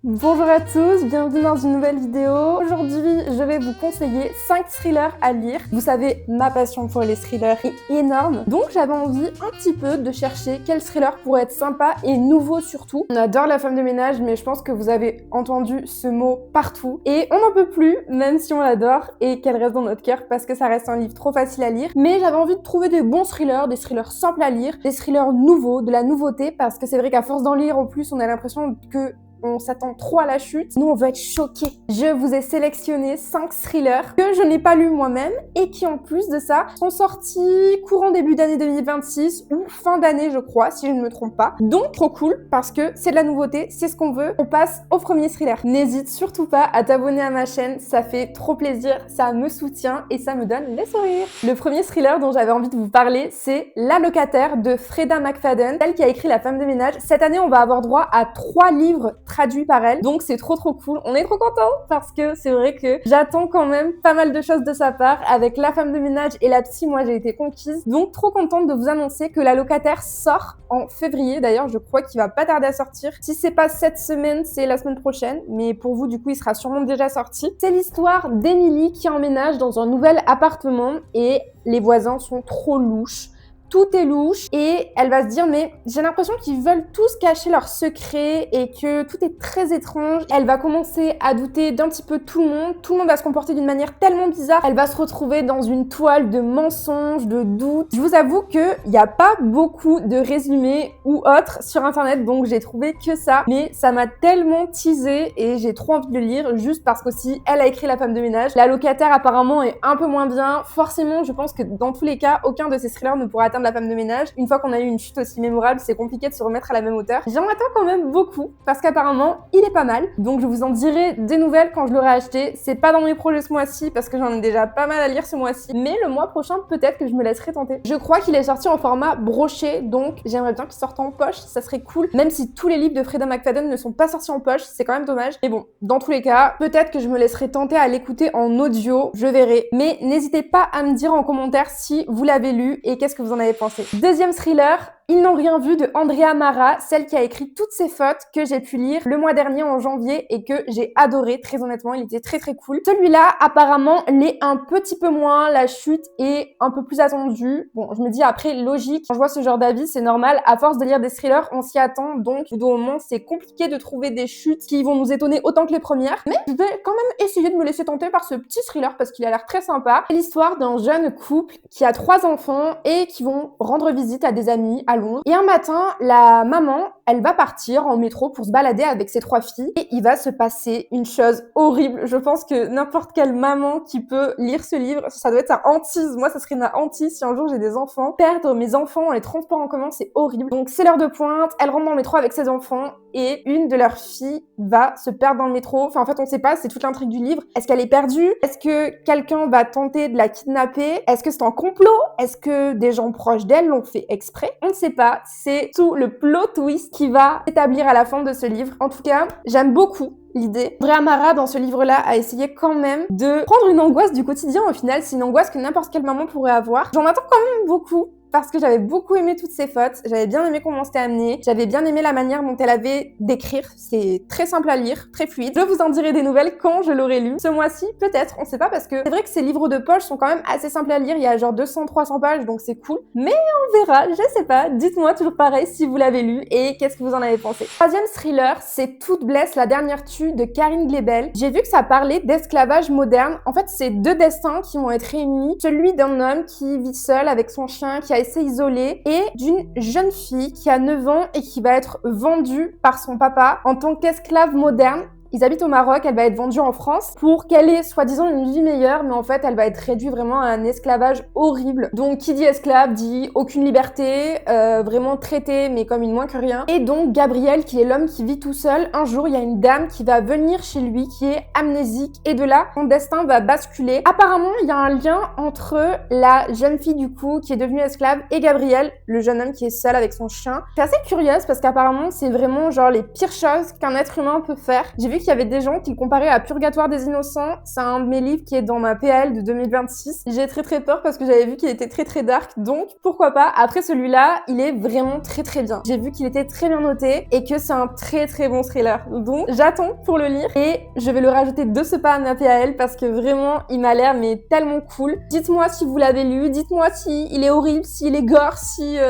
Bonjour à tous, bienvenue dans une nouvelle vidéo. Aujourd'hui, je vais vous conseiller 5 thrillers à lire. Vous savez, ma passion pour les thrillers est énorme, donc j'avais envie un petit peu de chercher quel thriller pourrait être sympa et nouveau surtout. On adore La femme de ménage, mais je pense que vous avez entendu ce mot partout et on n'en peut plus, même si on l'adore et qu'elle reste dans notre cœur parce que ça reste un livre trop facile à lire. Mais j'avais envie de trouver des bons thrillers, des thrillers simples à lire, des thrillers nouveaux, de la nouveauté, parce que c'est vrai qu'à force d'en lire en plus, on a l'impression que on s'attend trop à la chute. Nous, on veut être choqués. Je vous ai sélectionné 5 thrillers que je n'ai pas lus moi-même et qui, en plus de ça, sont sortis courant début d'année 2026 ou fin d'année, je crois, si je ne me trompe pas. Donc, trop cool parce que c'est de la nouveauté, c'est ce qu'on veut. On passe au premier thriller. N'hésite surtout pas à t'abonner à ma chaîne, ça fait trop plaisir, ça me soutient et ça me donne les sourires. Le premier thriller dont j'avais envie de vous parler, c'est La locataire de Freida McFadden, celle qui a écrit La femme de ménage. Cette année, on va avoir droit à 3 livres traduit par elle, donc c'est trop cool. On est trop contents parce que c'est vrai que j'attends quand même pas mal de choses de sa part. Avec La femme de ménage et La psy, moi j'ai été conquise, donc trop contente de vous annoncer que La locataire sort en février. D'ailleurs, je crois qu'il va pas tarder à sortir. Si c'est pas cette semaine, c'est la semaine prochaine, mais pour vous, du coup, il sera sûrement déjà sorti. C'est l'histoire d'Emily qui emménage dans un nouvel appartement et les voisins sont trop louches. Tout est louche et elle va se dire mais j'ai l'impression qu'ils veulent tous cacher leurs secrets et que tout est très étrange. Elle va commencer à douter d'un petit peu tout le monde va se comporter d'une manière tellement bizarre. Elle va se retrouver dans une toile de mensonges, de doutes. Je vous avoue qu'il n'y a pas beaucoup de résumés ou autres sur internet, donc j'ai trouvé que ça. Mais ça m'a tellement teasé et j'ai trop envie de le lire juste parce qu'aussi elle a écrit La femme de ménage. La locataire apparemment est un peu moins bien. Forcément, je pense que dans tous les cas, aucun de ces thrillers ne pourra atteindre La femme de ménage. Une fois qu'on a eu une chute aussi mémorable, c'est compliqué de se remettre à la même hauteur. J'en attends quand même beaucoup parce qu'apparemment, il est pas mal. Donc je vous en dirai des nouvelles quand je l'aurai acheté. C'est pas dans mes projets ce mois-ci parce que j'en ai déjà pas mal à lire ce mois-ci. Mais le mois prochain, peut-être que je me laisserai tenter. Je crois qu'il est sorti en format broché, donc j'aimerais bien qu'il sorte en poche. Ça serait cool. Même si tous les livres de Freida McFadden ne sont pas sortis en poche, c'est quand même dommage. Mais bon, dans tous les cas, peut-être que je me laisserai tenter à l'écouter en audio. Je verrai. Mais n'hésitez pas à me dire en commentaire si vous l'avez lu et qu'est-ce que vous en avez pensé. Deuxième thriller, Ils n'ont rien vu de Andrea Mara, celle qui a écrit toutes ces fautes que j'ai pu lire le mois dernier en janvier et que j'ai adoré, très honnêtement, il était très cool. Celui-là, apparemment, l'est un petit peu moins, la chute est un peu plus attendue. Bon, je me dis après, logique, quand je vois ce genre d'avis, c'est normal, à force de lire des thrillers, on s'y attend, donc au bout d'un moment, c'est compliqué de trouver des chutes qui vont nous étonner autant que les premières, mais je vais quand même essayer de me laisser tenter par ce petit thriller parce qu'il a l'air très sympa. C'est l'histoire d'un jeune couple qui a 3 enfants et qui vont rendre visite à des amis à Londres. Et un matin, la maman, elle va partir en métro pour se balader avec ses 3 filles et il va se passer une chose horrible. Je pense que n'importe quelle maman qui peut lire ce livre, ça doit être sa hantise. Moi, ça serait ma hantise si un jour j'ai des enfants. Perdre mes enfants dans les transports en commun, c'est horrible. Donc c'est l'heure de pointe, elle rentre dans le métro avec ses enfants et une de leurs filles va se perdre dans le métro. Enfin, en fait, on sait pas, c'est toute l'intrigue du livre. Est-ce qu'elle est perdue? Est-ce que quelqu'un va tenter de la kidnapper? Est-ce que c'est un complot? Est-ce que des gens proches d'elle l'ont fait exprès? On ne sait pas. C'est tout le plot twist qui va s'établir à la fin de ce livre. En tout cas, j'aime beaucoup l'idée. Andrea Mara, dans ce livre-là, a essayé quand même de prendre une angoisse du quotidien. Au final, c'est une angoisse que n'importe quelle maman pourrait avoir. J'en attends quand même beaucoup parce que j'avais beaucoup aimé toutes ses fautes, j'avais bien aimé comment c'était amené, j'avais bien aimé la manière dont elle avait d'écrire, c'est très simple à lire, très fluide. Je vous en dirai des nouvelles quand je l'aurai lu. Ce mois-ci, peut-être, on sait pas parce que c'est vrai que ces livres de poche sont quand même assez simples à lire, il y a genre 200-300 pages, donc c'est cool. Mais on verra, je sais pas, dites-moi toujours pareil si vous l'avez lu et qu'est-ce que vous en avez pensé. Troisième thriller, c'est Toute blesse, la dernière tue de Karine Glebel. J'ai vu que ça parlait d'esclavage moderne. En fait, c'est 2 destins qui vont être réunis. Celui d'un homme qui vit seul avec son chien, qui a assez isolé, et d'une jeune fille qui a 9 ans et qui va être vendue par son papa en tant qu'esclave moderne. Ils habitent au Maroc, elle va être vendue en France pour qu'elle ait soi-disant une vie meilleure, mais en fait elle va être réduite vraiment à un esclavage horrible. Donc qui dit esclave dit aucune liberté, vraiment traitée mais comme une moins que rien. Et donc Gabriel, qui est l'homme qui vit tout seul, un jour il y a une dame qui va venir chez lui qui est amnésique et de là son destin va basculer. Apparemment il y a un lien entre la jeune fille du coup qui est devenue esclave et Gabriel, le jeune homme qui est seul avec son chien. Je suis assez curieuse parce qu'apparemment c'est vraiment genre les pires choses qu'un être humain peut faire. J'ai vu qu'il y avait des gens qui le comparaient à Purgatoire des Innocents. C'est un de mes livres qui est dans ma PL de 2026. J'ai très peur parce que j'avais vu qu'il était très dark, donc pourquoi pas. Après celui-là, il est vraiment très bien. J'ai vu qu'il était très bien noté et que c'est un très bon thriller. Donc j'attends pour le lire et je vais le rajouter de ce pas à ma PL parce que vraiment il m'a l'air mais tellement cool. Dites-moi si vous l'avez lu, dites-moi si il est horrible, s'il est gore,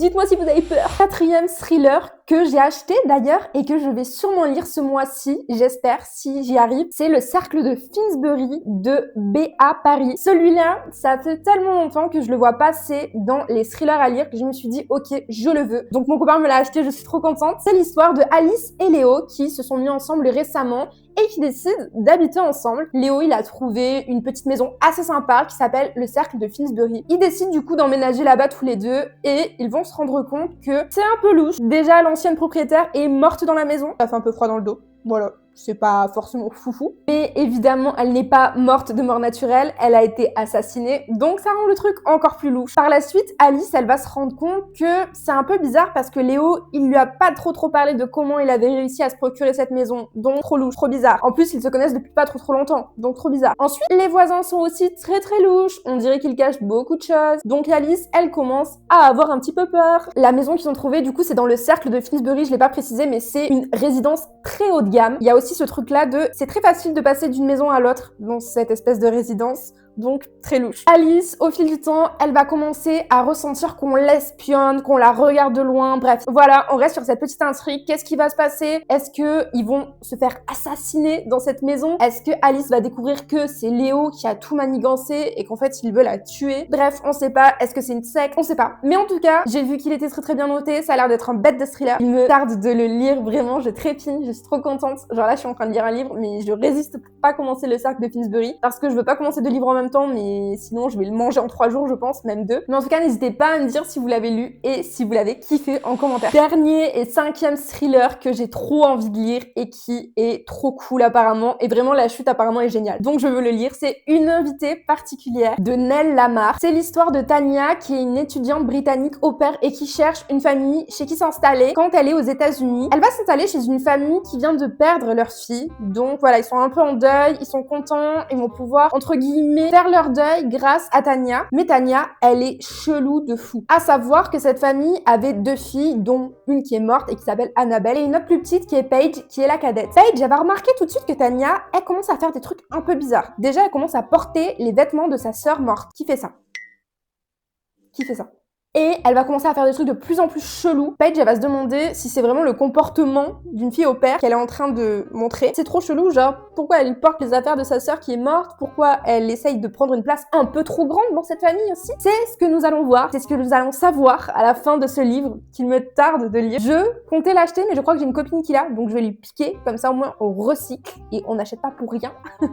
dites-moi si vous avez peur. Quatrième thriller que j'ai acheté d'ailleurs et que je vais sûrement lire ce mois-ci, j'espère, si j'y arrive, c'est Le Cercle de Finsbury de B.A. Paris. Celui-là, ça fait tellement longtemps que je le vois passer dans les thrillers à lire que je me suis dit ok, je le veux. Donc mon copain me l'a acheté, je suis trop contente. C'est l'histoire de Alice et Léo qui se sont mis ensemble récemment et qui décident d'habiter ensemble. Léo, il a trouvé une petite maison assez sympa qui s'appelle Le Cercle de Finsbury. Ils décident du coup d'emménager là-bas tous les deux et ils vont se rendre compte que c'est un peu louche. Déjà, l'ancienne propriétaire est morte dans la maison. Ça fait un peu froid dans le dos. Voilà. C'est pas forcément foufou. Mais évidemment, elle n'est pas morte de mort naturelle, elle a été assassinée, donc ça rend le truc encore plus louche. Par la suite, Alice, elle va se rendre compte que c'est un peu bizarre parce que Léo, il lui a pas trop parlé de comment il avait réussi à se procurer cette maison, donc trop louche, trop bizarre. En plus, ils se connaissent depuis pas trop longtemps, donc trop bizarre. Ensuite, les voisins sont aussi très louches, on dirait qu'ils cachent beaucoup de choses, donc Alice, elle commence à avoir un petit peu peur. La maison qu'ils ont trouvée, du coup, c'est dans le Cercle de Finsbury, je l'ai pas précisé, mais c'est une résidence très haut de gamme. Il y a aussi ce truc-là c'est très facile de passer d'une maison à l'autre dans cette espèce de résidence. Donc très louche. Alice, au fil du temps, elle va commencer à ressentir qu'on l'espionne, qu'on la regarde de loin, bref. Voilà, on reste sur cette petite intrigue. Qu'est-ce qui va se passer? Est-ce qu'ils vont se faire assassiner dans cette maison? Est-ce que Alice va découvrir que c'est Léo qui a tout manigancé et qu'en fait il veut la tuer? Bref, on sait pas. Est-ce que c'est une secte? On sait pas. Mais en tout cas, j'ai vu qu'il était très bien noté. Ça a l'air d'être un bête de thriller. Il me tarde de le lire, vraiment. Je trépigne, je suis trop contente. Genre là, je suis en train de lire un livre, mais je résiste pour pas commencer Le Cercle de Finsbury parce que je veux pas commencer 2 livres en même temps, mais sinon je vais le manger en 3 jours, je pense, même 2. Mais en tout cas, n'hésitez pas à me dire si vous l'avez lu et si vous l'avez kiffé en commentaire. Dernier et 5e thriller que j'ai trop envie de lire et qui est trop cool apparemment, et vraiment la chute apparemment est géniale. Donc je veux le lire, c'est Une invitée particulière de Nell Lamar. C'est l'histoire de Tania qui est une étudiante britannique au pair et qui cherche une famille chez qui s'installer quand elle est aux États-Unis. Elle va s'installer chez une famille qui vient de perdre leur fille. Donc voilà, ils sont un peu en deuil, ils sont contents, ils vont pouvoir entre guillemets faire leur deuil grâce à Tania. Mais Tania, elle est chelou de fou. À savoir que cette famille avait 2 filles, dont une qui est morte et qui s'appelle Annabelle, et une autre plus petite qui est Paige, qui est la cadette. Paige, j'avais remarqué tout de suite que Tania, elle commence à faire des trucs un peu bizarres. Déjà, elle commence à porter les vêtements de sa sœur morte. Qui fait ça? Qui fait ça? Et elle va commencer à faire des trucs de plus en plus chelous. Paige, elle va se demander si c'est vraiment le comportement d'une fille au pair qu'elle est en train de montrer. C'est trop chelou, genre, pourquoi elle porte les affaires de sa sœur qui est morte? Pourquoi elle essaye de prendre une place un peu trop grande dans cette famille aussi? C'est ce que nous allons voir, c'est ce que nous allons savoir à la fin de ce livre qu'il me tarde de lire. Je comptais l'acheter, mais je crois que j'ai une copine qui l'a, donc je vais lui piquer, comme ça au moins on recycle et on n'achète pas pour rien.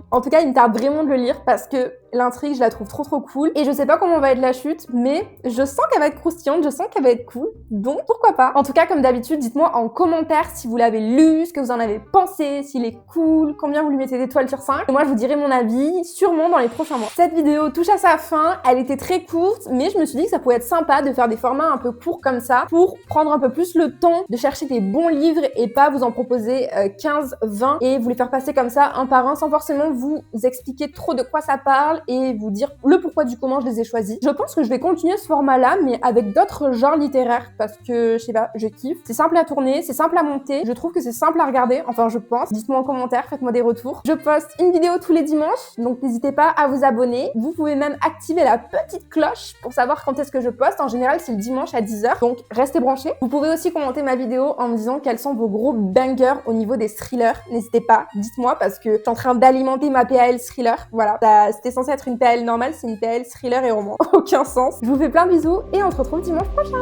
En tout cas, il me tarde vraiment de le lire parce que l'intrigue, je la trouve trop cool. Et je sais pas comment va être la chute, mais je sens qu'elle va être croustillante, je sens qu'elle va être cool. Donc, pourquoi pas. En tout cas, comme d'habitude, dites-moi en commentaire si vous l'avez lu, ce que vous en avez pensé, s'il est cool, combien vous lui mettez d'étoiles sur 5. Et moi, je vous dirai mon avis, sûrement dans les prochains mois. Cette vidéo touche à sa fin. Elle était très courte, mais je me suis dit que ça pouvait être sympa de faire des formats un peu courts comme ça pour prendre un peu plus le temps de chercher des bons livres et pas vous en proposer 15, 20 et vous les faire passer comme ça un par un sans forcément vous expliquer trop de quoi ça parle et vous dire le pourquoi du comment je les ai choisis. Je pense que je vais continuer ce format-là, mais avec d'autres genres littéraires, parce que, je sais pas, je kiffe. C'est simple à tourner, c'est simple à monter, je trouve que c'est simple à regarder, enfin je pense. Dites-moi en commentaire, faites-moi des retours. Je poste une vidéo tous les dimanches, donc n'hésitez pas à vous abonner. Vous pouvez même activer la petite cloche pour savoir quand est-ce que je poste. En général, c'est le dimanche à 10h, donc restez branchés. Vous pouvez aussi commenter ma vidéo en me disant quels sont vos gros bangers au niveau des thrillers. N'hésitez pas, dites-moi, parce que je suis en train d'alimenter ma PAL thriller. Voilà, c'était censé être une PAL normale, c'est une PAL thriller et roman. Aucun sens. Je vous fais plein de bisous et on se retrouve dimanche prochain.